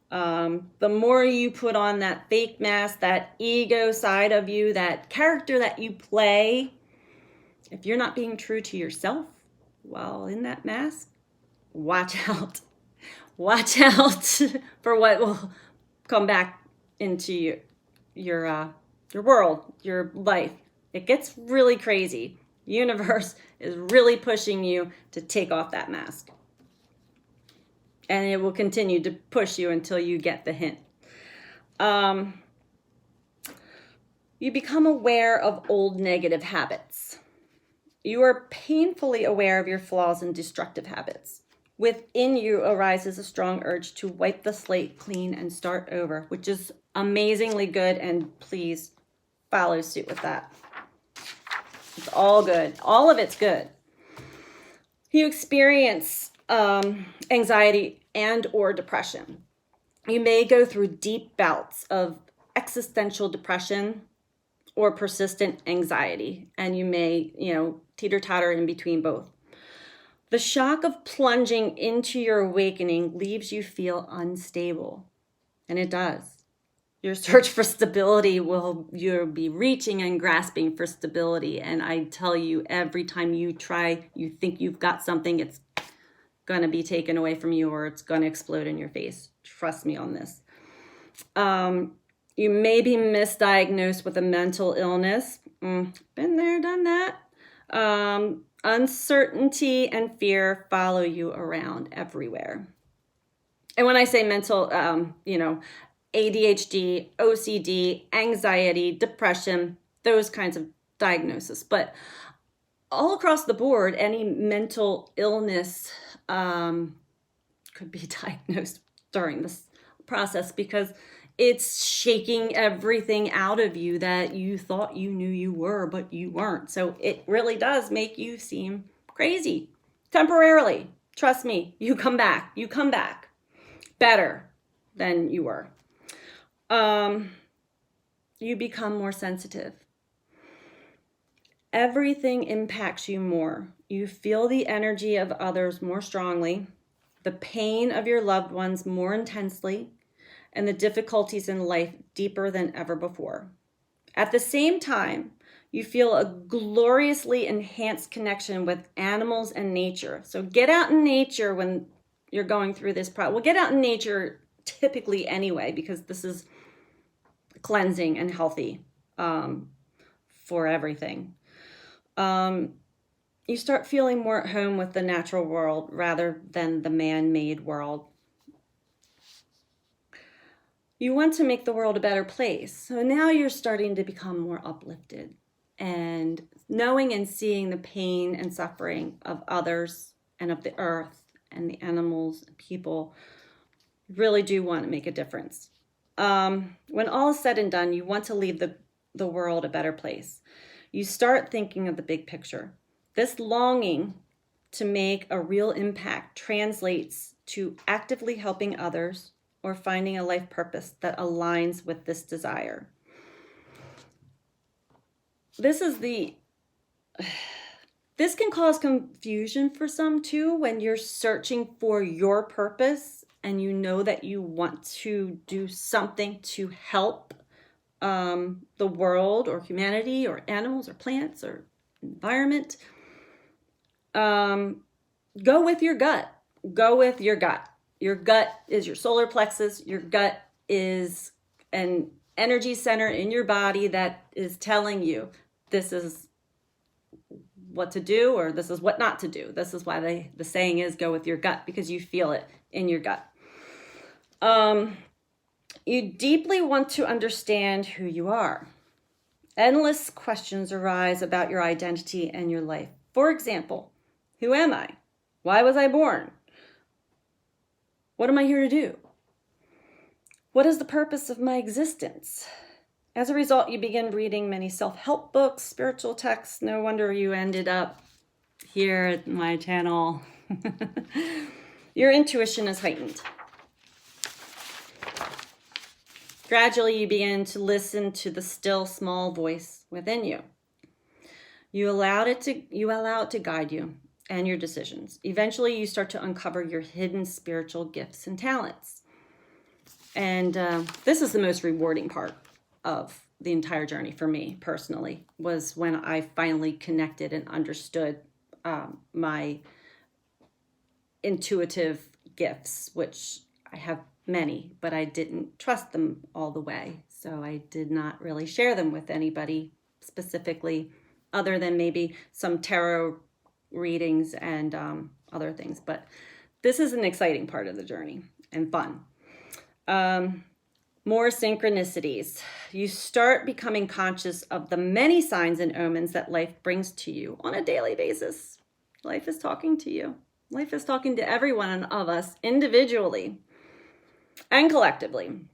The more you put on that fake mask, that ego side of you, that character that you play, if you're not being true to yourself while in that mask, watch out. Watch out for what will come back into your world, your life. It gets really crazy. The universe is really pushing you to take off that mask. And it will continue to push you until you get the hint. You become aware of old negative habits. You are painfully aware of your flaws and destructive habits. Within you arises a strong urge to wipe the slate clean and start over, which is amazingly good, and please follow suit with that. It's all good. All of it's good. You experience anxiety and or depression. You may go through deep bouts of existential depression or persistent anxiety, and you may, teeter-totter in between both. The shock of plunging into your awakening leaves you feel unstable, and it does. Your search for stability you'll be reaching and grasping for stability, and I tell you, every time you think you've got something, it's going to be taken away from you, or it's going to explode in your face. Trust me on this. You may be misdiagnosed with a mental illness. Been there, done that. Uncertainty and fear follow you around everywhere. And when I say mental, ADHD, OCD, anxiety, depression, those kinds of diagnoses. But all across the board, any mental illness could be diagnosed during this process, because it's shaking everything out of you that you thought you knew you were, but you weren't. So it really does make you seem crazy temporarily. Trust me, you come back better than you were. You become more sensitive. Everything impacts you more. You feel the energy of others more strongly, the pain of your loved ones more intensely, and the difficulties in life deeper than ever before. At the same time, you feel a gloriously enhanced connection with animals and nature. So get out in nature when you're going through this process. Well, get out in nature typically anyway, because this is cleansing and healthy for everything. You start feeling more at home with the natural world rather than the man-made world. You want to make the world a better place. So now you're starting to become more uplifted, and knowing and seeing the pain and suffering of others and of the earth and the animals and people really do want to make a difference. When all is said and done, you want to leave the world a better place. You start thinking of the big picture. This longing to make a real impact translates to actively helping others or finding a life purpose that aligns with this desire. This can cause confusion for some too, when you're searching for your purpose and you know that you want to do something to help the world or humanity or animals or plants or environment, go with your gut. Go with your gut. Your gut is your solar plexus. Your gut is an energy center in your body that is telling you this is what to do or this is what not to do. This is why the saying is go with your gut, because you feel it in your gut. You deeply want to understand who you are. Endless questions arise about your identity and your life. For example, who am I? Why was I born? What am I here to do? What is the purpose of my existence? As a result, you begin reading many self-help books, spiritual texts. No wonder you ended up here at my channel. Your intuition is heightened. Gradually, you begin to listen to the still small voice within you. You allow it to guide you and your decisions. Eventually, you start to uncover your hidden spiritual gifts and talents. And this is the most rewarding part of the entire journey for me personally, was when I finally connected and understood my intuitive gifts, which I have many, but I didn't trust them all the way. So I did not really share them with anybody specifically, other than maybe some tarot readings and other things. But this is an exciting part of the journey and fun. More synchronicities. You start becoming conscious of the many signs and omens that life brings to you on a daily basis. Life is talking to you. Life is talking to every one of us individually and collectively.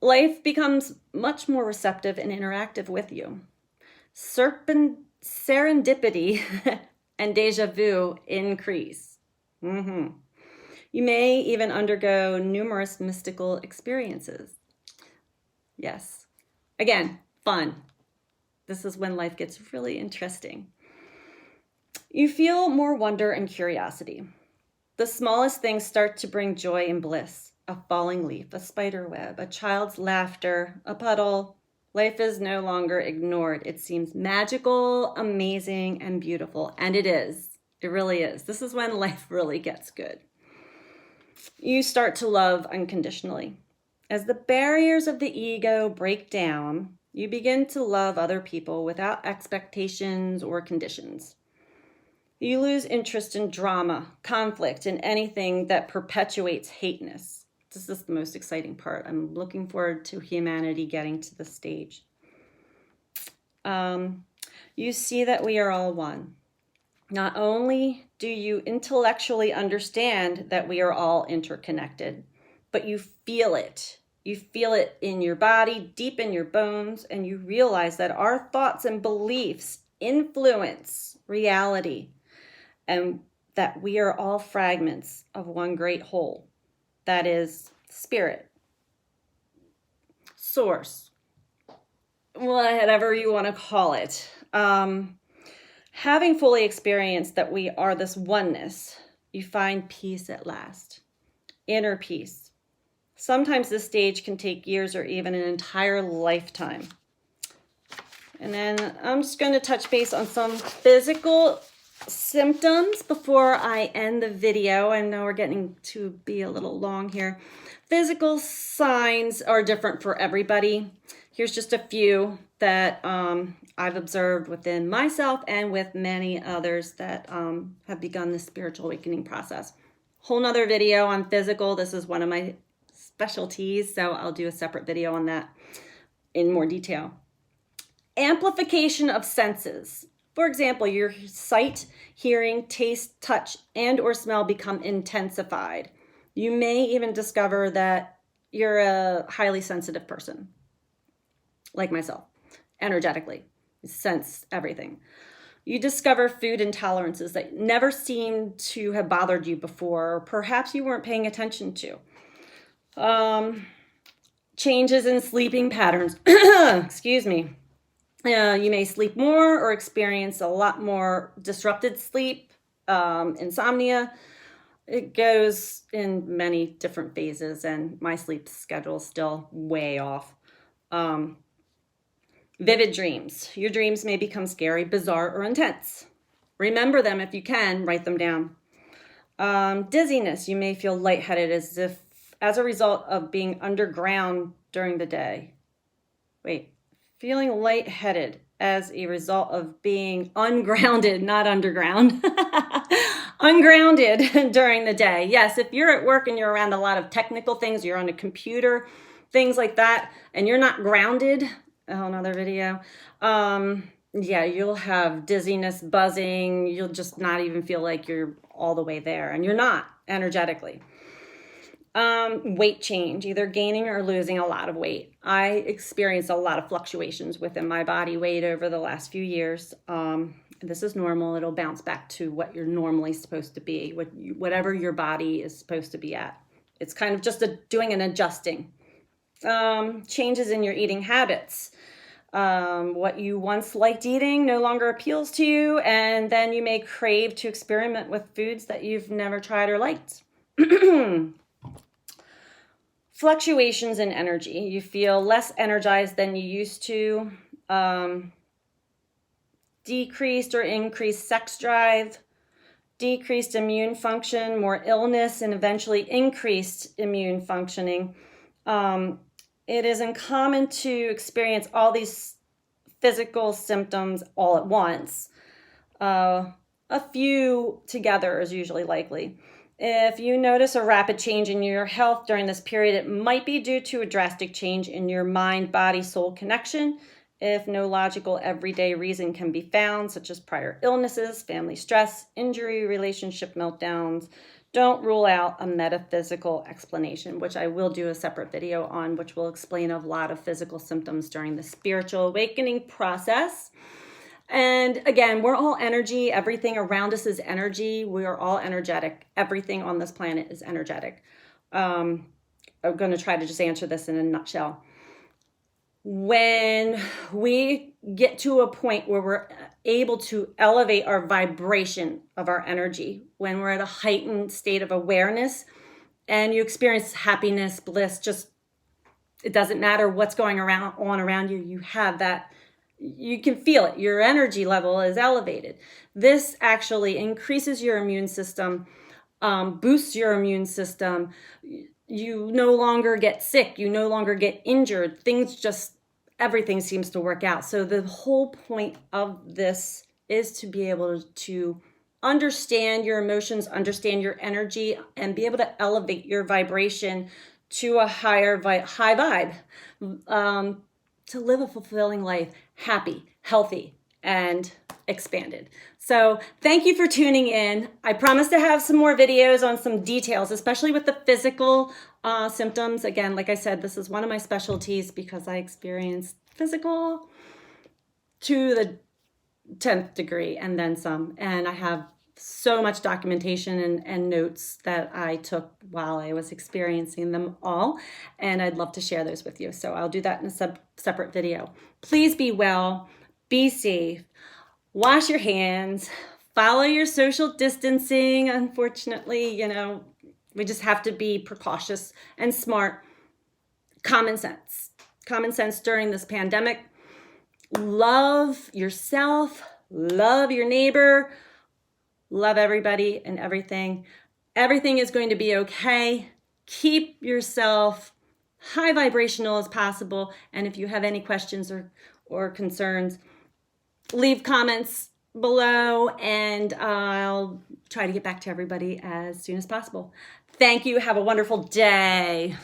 Life becomes much more receptive and interactive with you. Serendipity and deja vu increase. You may even undergo numerous mystical experiences. Yes. Again, fun. This is when life gets really interesting. You feel more wonder and curiosity. The smallest things start to bring joy and bliss. A falling leaf, a spider web, a child's laughter, a puddle. Life is no longer ignored. It seems magical, amazing, and beautiful. And it is. It really is. This is when life really gets good. You start to love unconditionally. As the barriers of the ego break down, you begin to love other people without expectations or conditions. You lose interest in drama, conflict, and anything that perpetuates hateness. This is the most exciting part. I'm looking forward to humanity getting to this stage. You see that we are all one. Not only do you intellectually understand that we are all interconnected, but you feel it. You feel it in your body, deep in your bones, and you realize that our thoughts and beliefs influence reality, and that we are all fragments of one great whole. That is spirit, source, whatever you want to call it. Having fully experienced that we are this oneness, you find peace at last, inner peace. Sometimes this stage can take years or even an entire lifetime. And then I'm just going to touch base on some physical symptoms before I end the video. I know we're getting to be a little long here. Physical signs are different for everybody. Here's just a few that I've observed within myself and with many others that have begun the spiritual awakening process. Whole nother video on physical. This is one of my specialties, so I'll do a separate video on that in more detail. Amplification of senses. For example, your sight, hearing, taste, touch, and or smell become intensified. You may even discover that you're a highly sensitive person, like myself, energetically. You sense everything. You discover food intolerances that never seemed to have bothered you before, or perhaps you weren't paying attention to. Changes in sleeping patterns. Excuse me. You may sleep more or experience a lot more disrupted sleep, insomnia. It goes in many different phases, and my sleep schedule is still way off. Vivid dreams. Your dreams may become scary, bizarre, or intense. Remember them if you can, write them down. Dizziness. You may feel lightheaded as a result of being underground during the day. Feeling lightheaded as a result of being ungrounded, not underground. Ungrounded during the day. Yes, if you're at work and you're around a lot of technical things, you're on a computer, things like that, and you're not grounded, a whole nother video, yeah, you'll have dizziness, buzzing, you'll just not even feel like you're all the way there, and you're not energetically. Weight change, either gaining or losing a lot of weight. I experienced a lot of fluctuations within my body weight over the last few years. This is normal. It'll bounce back to what you're normally supposed to be, whatever your body is supposed to be at. It's kind of just doing an adjusting. Changes in your eating habits. What you once liked eating no longer appeals to you, and then you may crave to experiment with foods that you've never tried or liked. Fluctuations in energy. You feel less energized than you used to. Decreased or increased sex drive. Decreased immune function, more illness, and eventually increased immune functioning. It is uncommon to experience all these physical symptoms all at once. A few together is usually likely. If you notice a rapid change in your health during this period, it might be due to a drastic change in your mind-body-soul connection. If no logical everyday reason can be found, such as prior illnesses, family stress, injury, relationship meltdowns, don't rule out a metaphysical explanation, which I will do a separate video on, which will explain a lot of physical symptoms during the spiritual awakening process. And again, we're all energy. Everything around us is energy. We are all energetic. Everything on this planet is energetic. I'm going to try to just answer this in a nutshell. When we get to a point where we're able to elevate our vibration of our energy, when we're at a heightened state of awareness and you experience happiness, bliss, just, it doesn't matter what's going on around you, you have that. You can feel it. Your energy level is elevated. This actually increases your immune system, boosts your immune system. You no longer get sick. You no longer get injured. Everything seems to work out. So the whole point of this is to be able to understand your emotions, understand your energy, and be able to elevate your vibration to a high vibe. To live a fulfilling life, happy, healthy, and expanded. So thank you for tuning in. I promise to have some more videos on some details, especially with the physical symptoms. Again, like I said, this is one of my specialties because I experienced physical to the 10th degree and then some. And I have so much documentation and notes that I took while I was experiencing them all, and I'd love to share those with you. So I'll do that in a separate video. Please be well, be safe, wash your hands, follow your social distancing. Unfortunately, we just have to be precautious and smart. Common sense during this pandemic. Love yourself, love your neighbor, love everybody and everything. Everything is going to be okay. Keep yourself high vibrational as possible. And if you have any questions or concerns, leave comments below and I'll try to get back to everybody as soon as possible. Thank you. Have a wonderful day.